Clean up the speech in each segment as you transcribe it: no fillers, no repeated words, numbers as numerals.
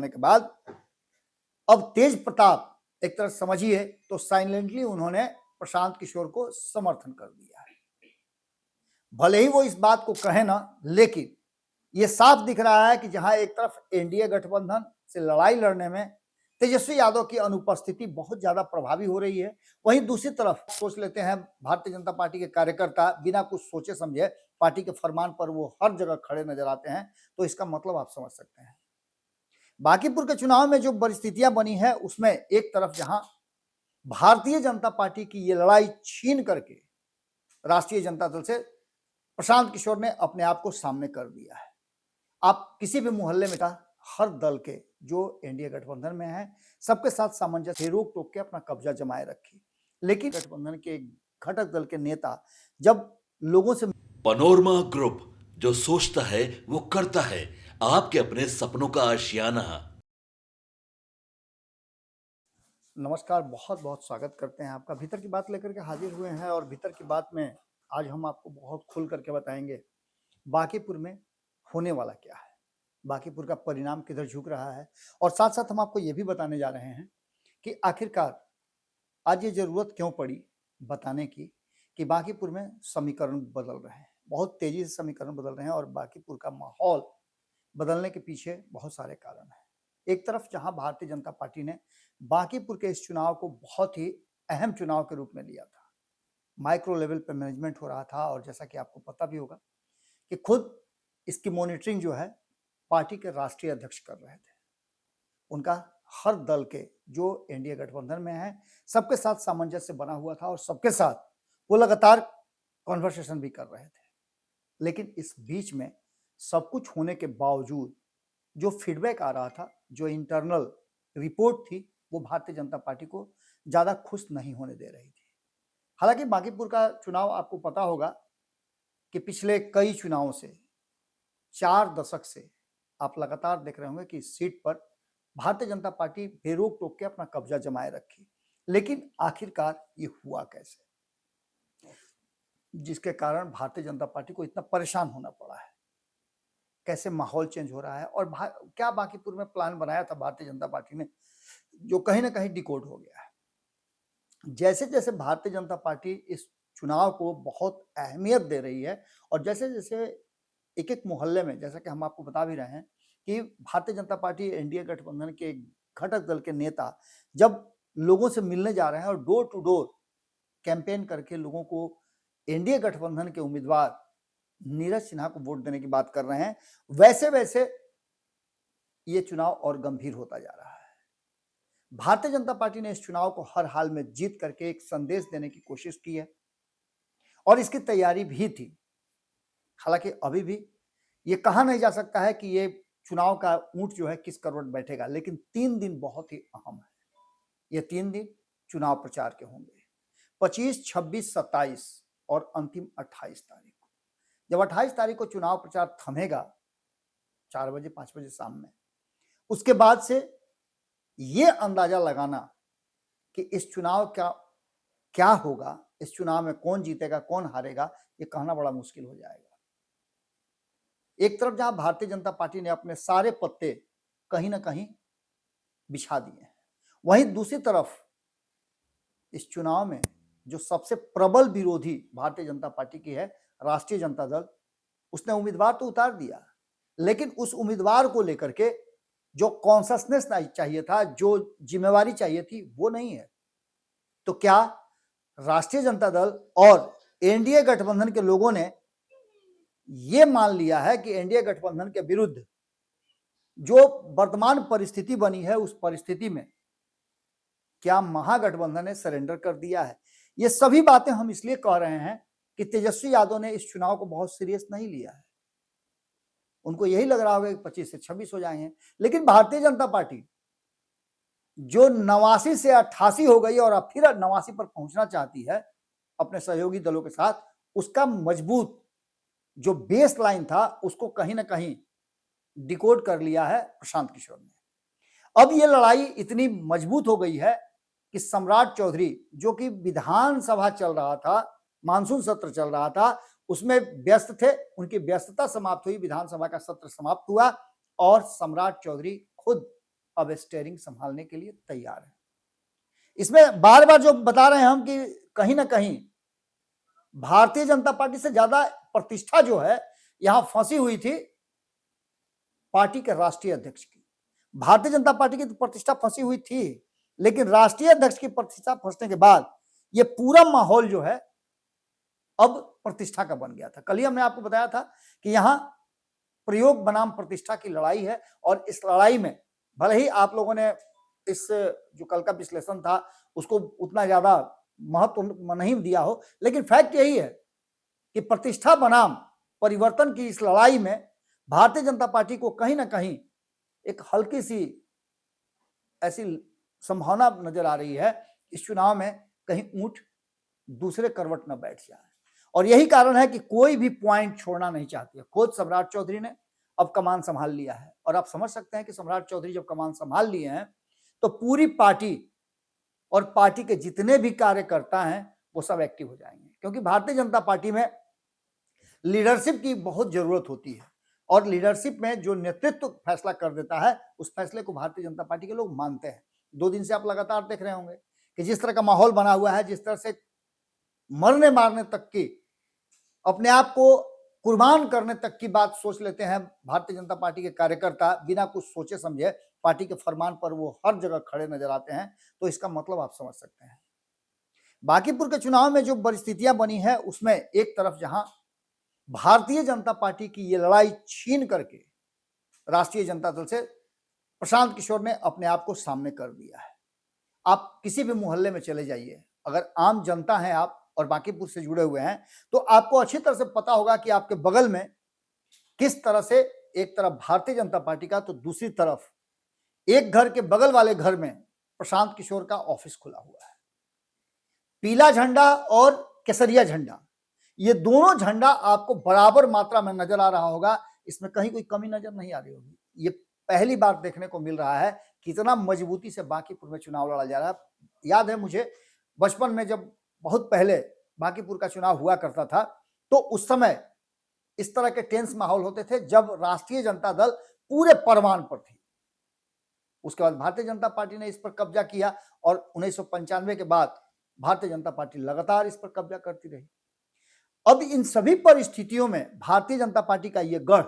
होने के बाद अब तेज प्रताप एक तरह समझिए तो साइलेंटली उन्होंने प्रशांत किशोर को समर्थन कर दिया है। भले ही वो इस बात को कहे ना, लेकिन ये साफ दिख रहा है कि जहां एक तरफ एनडीए गठबंधन से लड़ाई लड़ने में तेजस्वी यादव की अनुपस्थिति बहुत ज्यादा प्रभावी हो रही है, वहीं दूसरी तरफ सोच लेते हैं भारतीय जनता पार्टी के कार्यकर्ता बिना कुछ सोचे समझे पार्टी के फरमान पर वो हर जगह खड़े नजर आते हैं, तो इसका मतलब आप समझ सकते हैं। बांकीपुर के चुनाव में जो परिस्थितियां बनी है उसमें एक तरफ जहां भारतीय जनता पार्टी की ये लड़ाई छीन करके राष्ट्रीय जनता दल से प्रशांत किशोर ने अपने आप को सामने कर दिया है। आप किसी भी मोहल्ले में का हर दल के जो एनडीए गठबंधन में है सबके साथ सामंजस्य रोक टोक के अपना कब्जा जमाए रखी, लेकिन गठबंधन के घटक दल के नेता जब लोगों से पनोरमा ग्रुप, जो सोचता है वो करता है, आपके अपने सपनों का आशियाना। नमस्कार, बहुत बहुत स्वागत करते हैं आपका। भीतर की बात लेकर के हाजिर हुए हैं और भीतर की बात में आज हम आपको बहुत खुल करके बताएंगे बांकीपुर में होने वाला क्या है, बांकीपुर का परिणाम किधर झुक रहा है, और साथ साथ हम आपको ये भी बताने जा रहे हैं कि आखिरकार आज ये जरूरत क्यों पड़ी बताने की कि बांकीपुर में समीकरण बदल रहे हैं, बहुत तेजी से समीकरण बदल रहे हैं और बांकीपुर का माहौल बदलने के पीछे बहुत सारे कारण हैं। एक तरफ जहां भारतीय जनता पार्टी ने बांकीपुर के इस चुनाव को बहुत ही अहम चुनाव के रूप में लिया था, माइक्रो लेवल पे मैनेजमेंट हो रहा था, और जैसा कि आपको पता भी होगा कि खुद इसकी मॉनिटरिंग जो है पार्टी के राष्ट्रीय अध्यक्ष कर रहे थे। उनका हर दल के जो एनडीए गठबंधन में है सबके साथ सामंजस्य बना हुआ था और सबके साथ वो लगातार कॉन्वर्सेशन भी कर रहे थे। लेकिन इस बीच में सब कुछ होने के बावजूद जो फीडबैक आ रहा था, जो इंटरनल रिपोर्ट थी, वो भारतीय जनता पार्टी को ज्यादा खुश नहीं होने दे रही थी। हालांकि बांकीपुर का चुनाव आपको पता होगा कि पिछले कई चुनावों से 4 दशक से आप लगातार देख रहे होंगे कि इस सीट पर भारतीय जनता पार्टी बेरोक टोक के अपना कब्जा जमाए रखी, लेकिन आखिरकार ये हुआ कैसे, जिसके कारण भारतीय जनता पार्टी को इतना परेशान होना पड़ा है, कैसे माहौल चेंज हो रहा है और क्या बांकीपुर में प्लान बनाया था भारतीय जनता पार्टी ने जो कहीं ना कहीं डिकोड हो गया है। जैसे जैसे भारतीय जनता पार्टी इस चुनाव को बहुत अहमियत दे रही है और जैसे जैसे एक एक मोहल्ले में, जैसा कि हम आपको बता भी रहे हैं कि भारतीय जनता पार्टी एनडीए गठबंधन के घटक दल के नेता जब लोगों से मिलने जा रहे हैं और डोर टू डोर कैंपेन करके लोगों को एनडीए गठबंधन के उम्मीदवार नीरज सिन्हा को वोट देने की बात कर रहे हैं, वैसे वैसे ये चुनाव और गंभीर होता जा रहा है। भारतीय जनता पार्टी ने इस चुनाव को हर हाल में जीत करके एक संदेश देने की कोशिश की है और इसकी तैयारी भी थी। हालांकि अभी भी ये कहा नहीं जा सकता है कि ये चुनाव का ऊंट जो है किस करवट बैठेगा, लेकिन 3 दिन बहुत ही अहम है। ये 3 दिन चुनाव प्रचार के होंगे, 25, 26, 27 और अंतिम 28 तारीख को। जब 28 तारीख को चुनाव प्रचार थमेगा 4 बजे 5 बजे शाम में, उसके बाद से ये अंदाजा लगाना कि इस चुनाव का क्या होगा, इस चुनाव में कौन जीतेगा कौन हारेगा, ये कहना बड़ा मुश्किल हो जाएगा। एक तरफ जहां भारतीय जनता पार्टी ने अपने सारे पत्ते कहीं ना कहीं बिछा दिए हैं, वहीं दूसरी तरफ इस चुनाव में जो सबसे प्रबल विरोधी भारतीय जनता पार्टी की है राष्ट्रीय जनता दल, उसने उम्मीदवार तो उतार दिया, लेकिन उस उम्मीदवार को लेकर के जो कॉन्शसनेस चाहिए था, जो जिम्मेवारी चाहिए थी, वो नहीं है। तो क्या राष्ट्रीय जनता दल और एनडीए गठबंधन के लोगों ने ये मान लिया है कि एनडीए गठबंधन के विरुद्ध जो वर्तमान परिस्थिति बनी है उस परिस्थिति में क्या महागठबंधन ने सरेंडर कर दिया है? ये सभी बातें हम इसलिए कह रहे हैं कि तेजस्वी यादव ने इस चुनाव को बहुत सीरियस नहीं लिया है। उनको यही लग रहा होगा कि 25 से 26 हो जाएंगे, लेकिन भारतीय जनता पार्टी जो 89 से 88 हो गई और अब फिर 89 पर पहुंचना चाहती है अपने सहयोगी दलों के साथ, उसका मजबूत जो बेस लाइन था उसको कहीं ना कहीं डिकोड कर लिया है प्रशांत किशोर ने। अब ये लड़ाई इतनी मजबूत हो गई है कि सम्राट चौधरी, जो कि विधानसभा चल रहा था, मानसून सत्र चल रहा था, उसमें व्यस्त थे, उनकी व्यस्तता समाप्त हुई, विधानसभा का सत्र समाप्त हुआ और सम्राट चौधरी खुद अब स्टीयरिंग संभालने के लिए तैयार है। इसमें बार बार जो बता रहे हैं हम कि कहीं ना कहीं भारतीय जनता पार्टी से ज्यादा प्रतिष्ठा जो है यहां फंसी हुई थी पार्टी के राष्ट्रीय अध्यक्ष की। भारतीय जनता पार्टी की तो प्रतिष्ठा फंसी हुई थी, लेकिन राष्ट्रीय अध्यक्ष की प्रतिष्ठा फंसने के बाद ये पूरा माहौल जो है अब प्रतिष्ठा का बन गया था। कल ही हमने आपको बताया था कि यहां प्रयोग बनाम प्रतिष्ठा की लड़ाई है, और इस लड़ाई में भले ही आप लोगों ने इस जो कल का विश्लेषण था उसको उतना ज्यादा महत्व नहीं दिया हो, लेकिन फैक्ट यही है कि प्रतिष्ठा बनाम परिवर्तन की इस लड़ाई में भारतीय जनता पार्टी को कहीं ना कहीं एक हल्की सी ऐसी संभावना नजर आ रही है इस चुनाव में कहीं ऊंट दूसरे करवट न बैठ जाए, और यही कारण है कि कोई भी पॉइंट छोड़ना नहीं चाहती है। खुद सम्राट चौधरी ने अब कमान संभाल लिया है, और आप समझ सकते हैं कि सम्राट चौधरी जब कमान संभाल लिए हैं तो पूरी पार्टी और पार्टी के जितने भी कार्यकर्ता हैं वो सब एक्टिव हो जाएंगे, क्योंकि भारतीय जनता पार्टी में लीडरशिप की बहुत जरूरत होती है, और लीडरशिप में जो नेतृत्व फैसला कर देता है उस फैसले को भारतीय जनता पार्टी के लोग मानते हैं। 2 दिन से आप लगातार देख रहे होंगे कि जिस तरह का माहौल बना हुआ है, जिस तरह से मरने मारने तक की, अपने आप को कुर्बान करने तक की बात सोच लेते हैं भारतीय जनता पार्टी के कार्यकर्ता, बिना कुछ सोचे समझे पार्टी के फरमान पर वो हर जगह खड़े नजर आते हैं, तो इसका मतलब आप समझ सकते हैं। बांकीपुर के चुनाव में जो परिस्थितियां बनी है उसमें एक तरफ जहां भारतीय जनता पार्टी की ये लड़ाई छीन करके राष्ट्रीय जनता दल से प्रशांत किशोर ने अपने आप को सामने कर दिया है। आप किसी भी मोहल्ले में चले जाइए, अगर आम जनता हैं आप और बांकीपुर से जुड़े हुए हैं, तो आपको अच्छी तरह से पता होगा कि आपके बगल में किस तरह से एक तरफ भारतीय जनता पार्टी का तो दूसरी तरफ एक घर के बगल वाले घर में प्रशांत किशोर का ऑफिस खुला हुआ है। पीला झंडा और केसरिया झंडा, ये दोनों झंडा आपको बराबर मात्रा में नजर आ रहा होगा, इसमें कहीं कोई कमी नजर नहीं आ रही होगी। ये पहली बार देखने को मिल रहा है कितना मजबूती से बांकीपुर में चुनाव लड़ा जा रहा है। याद है मुझे बचपन में जब बहुत पहले बांकीपुर का चुनाव हुआ करता था, तो उस समय इस तरह के टेंस माहौल होते थे जब राष्ट्रीय जनता दल पूरे परवान पर थी। उसके बाद भारतीय जनता पार्टी ने इस पर कब्जा किया, और 1995 के बाद भारतीय जनता पार्टी लगातार इस पर कब्जा करती रही। अब इन सभी परिस्थितियों में भारतीय जनता पार्टी का यह गढ़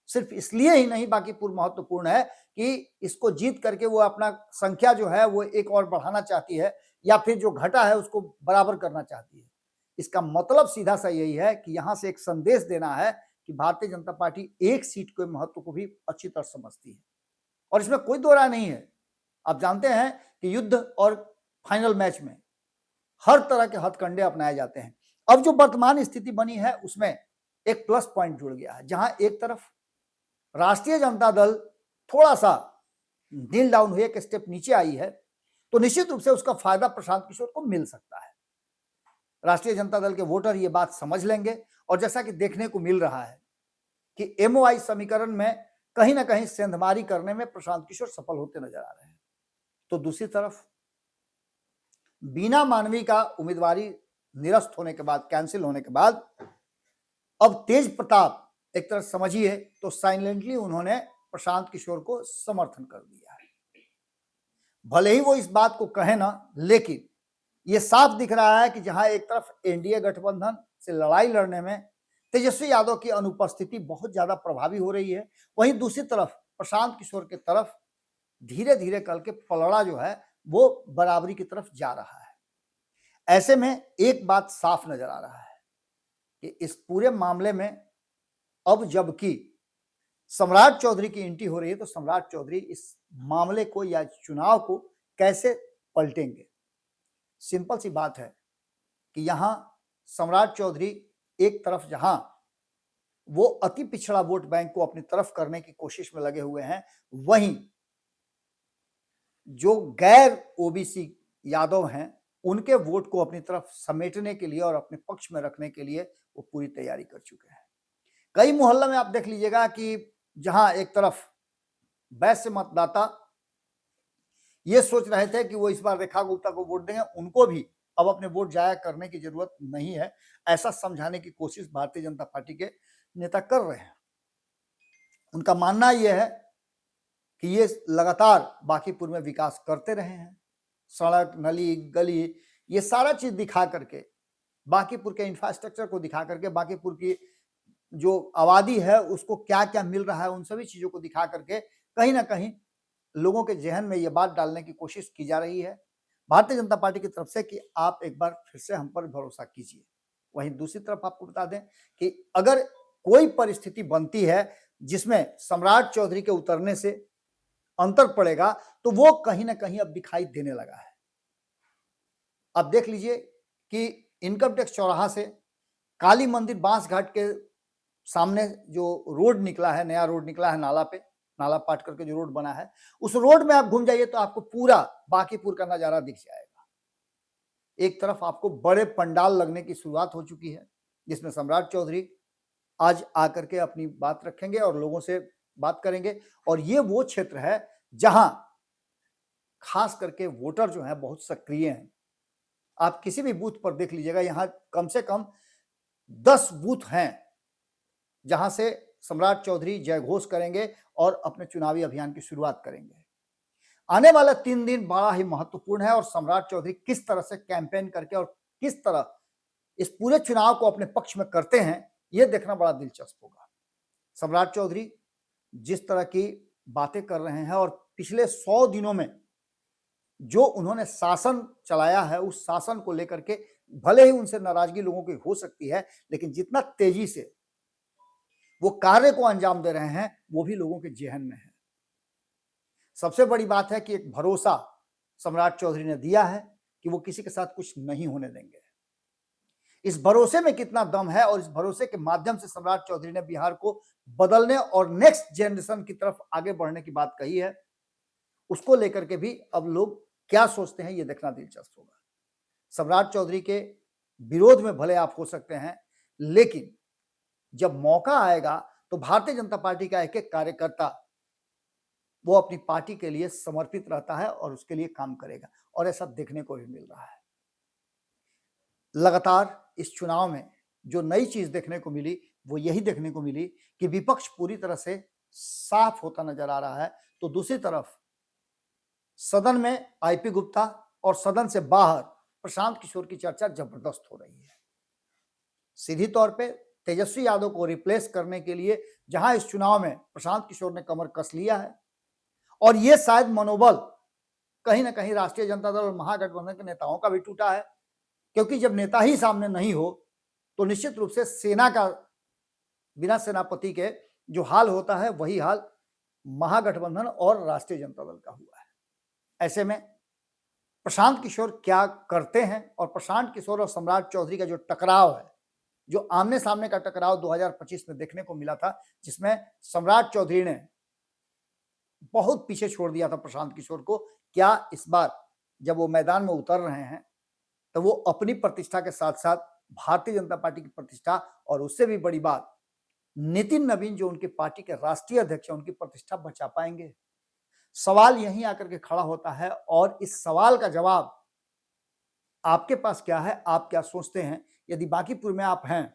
सिर्फ इसलिए ही नहीं बांकीपुर महत्वपूर्ण है कि इसको जीत करके वो अपना संख्या जो है वो एक और बढ़ाना चाहती है, या फिर जो घटा है उसको बराबर करना चाहती है। इसका मतलब सीधा सा यही है कि यहां से एक संदेश देना है कि भारतीय जनता पार्टी एक सीट के महत्व को भी अच्छी तरह समझती है, और इसमें कोई दो राय नहीं है। आप जानते हैं कि युद्ध और फाइनल मैच में हर तरह के हथकंडे अपनाए जाते हैं। अब जो वर्तमान स्थिति बनी है उसमें एक प्लस पॉइंट जुड़ गया है, जहां एक तरफ राष्ट्रीय जनता दल थोड़ा सा नील डाउन हुए, एक स्टेप नीचे आई है, तो निश्चित रूप से उसका फायदा प्रशांत किशोर को मिल सकता है। राष्ट्रीय जनता दल के वोटर ये बात समझ लेंगे, और जैसा कि देखने को मिल रहा है कि एमओआई समीकरण में कहीं ना कहीं सेंधमारी करने में प्रशांत किशोर सफल होते नजर आ रहे हैं। तो दूसरी तरफ बीना मानवी का उम्मीदवारी निरस्त होने के बाद, कैंसिल होने के बाद, अब तेज प्रताप एक तरह समझिए तो साइलेंटली उन्होंने प्रशांत किशोर को समर्थन कर दिया है। भले ही वो इस बात को कहे ना, लेकिन ये साफ दिख रहा है कि जहां एक तरफ एनडीए गठबंधन से लड़ाई लड़ने में तेजस्वी यादव की अनुपस्थिति बहुत ज्यादा प्रभावी हो रही है, वहीं दूसरी तरफ प्रशांत किशोर की तरफ धीरे धीरे करके पलड़ा जो है वो बराबरी की तरफ जा रहा है। ऐसे में एक बात साफ नजर आ रहा है कि इस पूरे मामले में अब जबकि सम्राट चौधरी की एंट्री हो रही है, तो सम्राट चौधरी इस मामले को या चुनाव को कैसे पलटेंगे। सिंपल सी बात है कि यहां सम्राट चौधरी एक तरफ जहां वो अति पिछड़ा वोट बैंक को अपनी तरफ करने की कोशिश में लगे हुए हैं, वहीं जो गैर ओबीसी यादव हैं उनके वोट को अपनी तरफ समेटने के लिए और अपने पक्ष में रखने के लिए वो पूरी तैयारी कर चुके हैं। कई मोहल्ला में आप देख लीजिएगा कि जहां एक तरफ वैश्य मतदाता ये सोच रहे थे कि वो इस बार रेखा गुप्ता को वोट देंगे, उनको भी अब अपने वोट जाया करने की जरूरत नहीं है, ऐसा समझाने की कोशिश भारतीय जनता पार्टी के नेता कर रहे हैं। उनका मानना यह है कि ये लगातार बांकीपुर में विकास करते रहे हैं। सड़क, नली, गली, ये सारा चीज दिखा करके, बांकीपुर के इंफ्रास्ट्रक्चर को दिखा करके, बांकीपुर की जो आबादी है उसको क्या क्या मिल रहा है, उन सभी चीजों को दिखा करके कहीं ना कहीं लोगों के जहन में ये बात डालने की कोशिश की जा रही है भारतीय जनता पार्टी की तरफ से कि आप एक बार फिर से हम पर भरोसा कीजिए। वहीं दूसरी तरफ आपको बता दें कि अगर कोई परिस्थिति बनती है जिसमें सम्राट चौधरी के उतरने से अंतर पड़ेगा, तो वो कहीं ना कहीं अब दिखाई देने लगा है। अब देख लीजिए कि इनकम टैक्स चौराहा से काली मंदिर बांस घाट के सामने जो रोड निकला है, नया रोड निकला है, नाला पे, नाला पाट करके जो रोड बना है, उस रोड में आप घूम जाइए तो आपको पूरा बांकीपुर का नजारा दिख जाएगा। एक तरफ आपको बड़े पंडाल लगने की शुरुआत हो चुकी है, जिसमें सम्राट चौधरी आज आकर के अपनी बात रखेंगे और लोगों से बात करेंगे। और ये वो क्षेत्र है जहां खास करके वोटर जो है बहुत सक्रिय हैं। आप किसी भी बूथ पर देख लीजिएगा, यहां कम से कम 10 बूथ हैं जहां से सम्राट चौधरी जय घोष करेंगे और अपने चुनावी अभियान की शुरुआत करेंगे। आने वाला 3 दिन बड़ा ही महत्वपूर्ण है और सम्राट चौधरी किस तरह से कैंपेन करके और किस तरह इस पूरे चुनाव को अपने पक्ष में करते हैं, यह देखना बड़ा दिलचस्प होगा। सम्राट चौधरी जिस तरह की बातें कर रहे हैं और पिछले 100 दिनों में जो उन्होंने शासन चलाया है, उस शासन को लेकर के भले ही उनसे नाराजगी लोगों की हो सकती है, लेकिन जितना तेजी से वो कार्य को अंजाम दे रहे हैं, वो भी लोगों के जेहन में है। सबसे बड़ी बात है कि एक भरोसा सम्राट चौधरी ने दिया है कि वो किसी के साथ कुछ नहीं होने देंगे। इस भरोसे में कितना दम है और इस भरोसे के माध्यम से सम्राट चौधरी ने बिहार को बदलने और नेक्स्ट जनरेशन की तरफ आगे बढ़ने की बात कही है, उसको लेकर के भी अब लोग क्या सोचते हैं, ये देखना दिलचस्प होगा। सम्राट चौधरी के विरोध में भले आप हो सकते हैं, लेकिन जब मौका आएगा तो भारतीय जनता पार्टी का एक एक कार्यकर्ता वो अपनी पार्टी के लिए समर्पित रहता है और उसके लिए काम करेगा, और ऐसा देखने को भी मिल रहा है। लगातार इस चुनाव में जो नई चीज देखने को मिली वो यही देखने को मिली कि विपक्ष पूरी तरह से साफ होता नजर आ रहा है, तो दूसरी तरफ सदन में आईपी गुप्ता और सदन से बाहर प्रशांत किशोर की चर्चा जबरदस्त हो रही है। सीधी तौर पे तेजस्वी यादव को रिप्लेस करने के लिए जहां इस चुनाव में प्रशांत किशोर ने कमर कस लिया है, और यह शायद मनोबल कहीं ना कहीं राष्ट्रीय जनता दल और महागठबंधन के नेताओं का भी टूटा है, क्योंकि जब नेता ही सामने नहीं हो तो निश्चित रूप से सेना का, बिना सेनापति के जो हाल होता है वही हाल महागठबंधन और राष्ट्रीय जनता दल का हुआ है। ऐसे में प्रशांत किशोर क्या करते हैं, और प्रशांत किशोर और सम्राट चौधरी का जो टकराव है, जो आमने सामने का टकराव 2025 में देखने को मिला था, जिसमें सम्राट चौधरी ने बहुत पीछे छोड़ दिया था प्रशांत किशोर को, क्या इस बार जब वो मैदान में उतर रहे हैं तो वो अपनी प्रतिष्ठा के साथ साथ भारतीय जनता पार्टी की प्रतिष्ठा, और उससे भी बड़ी बात नितिन नवीन जो उनकी पार्टी के राष्ट्रीय अध्यक्ष हैं, उनकी प्रतिष्ठा बचा पाएंगे? सवाल यहीं आकर के खड़ा होता है, और इस सवाल का जवाब आपके पास क्या है, आप क्या सोचते हैं? यदि बांकीपुर में आप हैं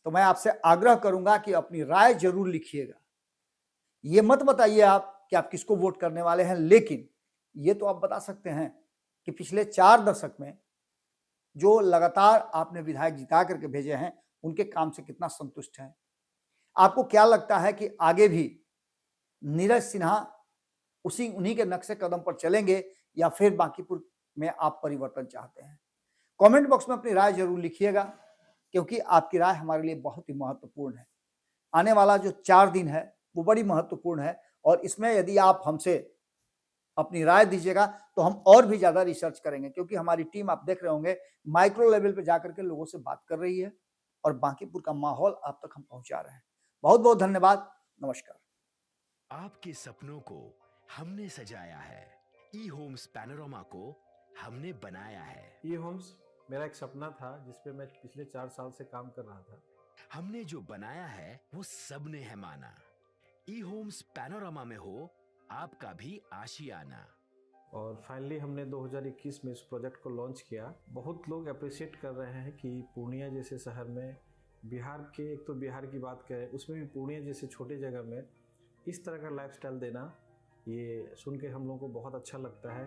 तो मैं आपसे आग्रह करूंगा कि अपनी राय जरूर लिखिएगा। ये मत बताइए आप कि आप किसको वोट करने वाले हैं, लेकिन ये तो आप बता सकते हैं कि पिछले 4 दशक में जो लगातार आपने विधायक जिता करके भेजे हैं, उनके काम से कितना संतुष्ट हैं? आपको क्या लगता है कि आगे भी नीरज सिन्हा उन्हीं के नक्शे कदम पर चलेंगे, या फिर बांकीपुर में आप परिवर्तन चाहते हैं? कमेंट बॉक्स में अपनी राय जरूर लिखिएगा, क्योंकि आपकी राय हमारे लिए बहुत ही महत्वपूर्ण है। आने वाला जो 4 दिन है वो बड़ी महत्वपूर्ण है, और इसमें यदि आप हमसे अपनी राय दीजिएगा तो हम और भी ज्यादा रिसर्च करेंगे, क्योंकि हमारी टीम आप देख रहे होंगे माइक्रो लेवल पे जाकर के लोगों से बात कर रही है और बांकीपुर का माहौल आप तक हम पहुंचा रहे हैं। बहुत बहुत धन्यवाद। नमस्कार। आपके सपनों को हमने सजाया है, ई होम्स पैनोरामा को हमने बनाया है। ई होम्स मेरा एक सपना था जिस पे मैं पिछले 4 साल से काम कर रहा था। हमने जो बनाया है वो सबने है माना। ई होम्स पैनोरामा में हो आपका भी आशियाना। और फाइनली हमने 2021 में इस प्रोजेक्ट को लॉन्च किया। बहुत लोग अप्रिशिएट कर रहे हैं कि पूर्णिया जैसे शहर में, बिहार के, एक तो बिहार की बात करें उसमें भी पूर्णिया जैसे छोटे जगह में इस तरह का लाइफस्टाइल देना ये सुन के हम लोगों को बहुत अच्छा लगता है।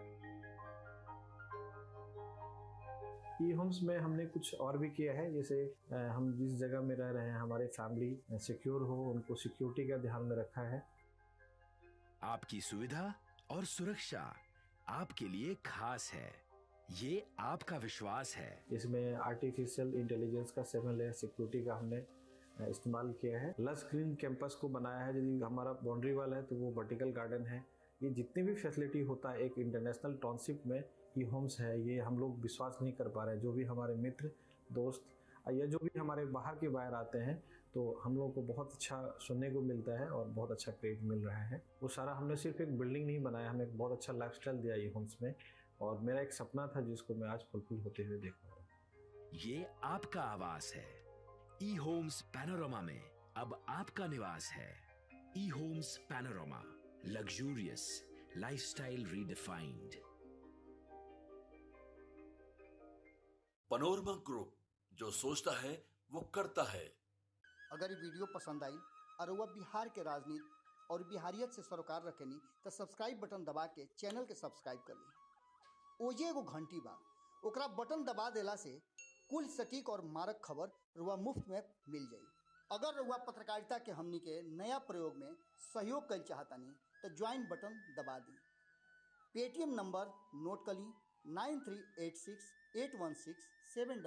ई होम्स में हमने कुछ और भी किया है, जैसे हम जिस जगह में रह रहे हैं हमारे फैमिली सिक्योर हो, उनको सिक्योरिटी का ध्यान में रखा है। आपकी सुविधा और सुरक्षा आपके लिए खास है, ये आपका विश्वास है। इसमें आर्टिफिशियल इंटेलिजेंस का 7 लेयर सिक्योरिटी का हमने इस्तेमाल किया है। लस ग्रीन कैंपस को बनाया है, यदि हमारा बाउंड्री वाल है तो वो वर्टिकल गार्डन है। ये जितनी भी फैसिलिटी होता है एक इंटरनेशनल टाउनशिप में, ई होम्स है, ये हम लोग विश्वास नहीं कर पा रहे हैं। जो भी हमारे मित्र दोस्त या जो भी हमारे बाहर के बाहर आते हैं तो हम लोगों को बहुत अच्छा सुनने को मिलता है और बहुत अच्छा क्रेडिट मिल रहा है। वो सारा हमने सिर्फ एक बिल्डिंग नहीं बनाया, हमें एक बहुत अच्छा लाइफस्टाइल दिया ई होम्स में, और मेरा एक सपना था जिसको मैं आज फुलफिल होते हुए देख पा रहा हूँ। ये आपका आवास है। ई होम्स पैनोरामा में अब आपका निवास है। E Homes Panorama, luxurious lifestyle redefined. Panorama Group, जो सोचता है वो करता है। अगर ये वीडियो पसंद आई और वह बिहार के राजनीति और बिहारियत से सरोकार रखेनी तो सब्सक्राइब बटन दबा के चैनल के सब्सक्राइब कर ली। ओजे एगो घंटी बा, ओकरा बटन दबा देला से कुल सटीक और मारक खबर रुआ मुफ्त में मिल जाई। अगर रुआ पत्रकारिता के हमनी के नया प्रयोग में सहयोग कर चाहतानी तो ज्वाइन बटन दबा दी। पेटीएम नंबर नोट कर ली 93868167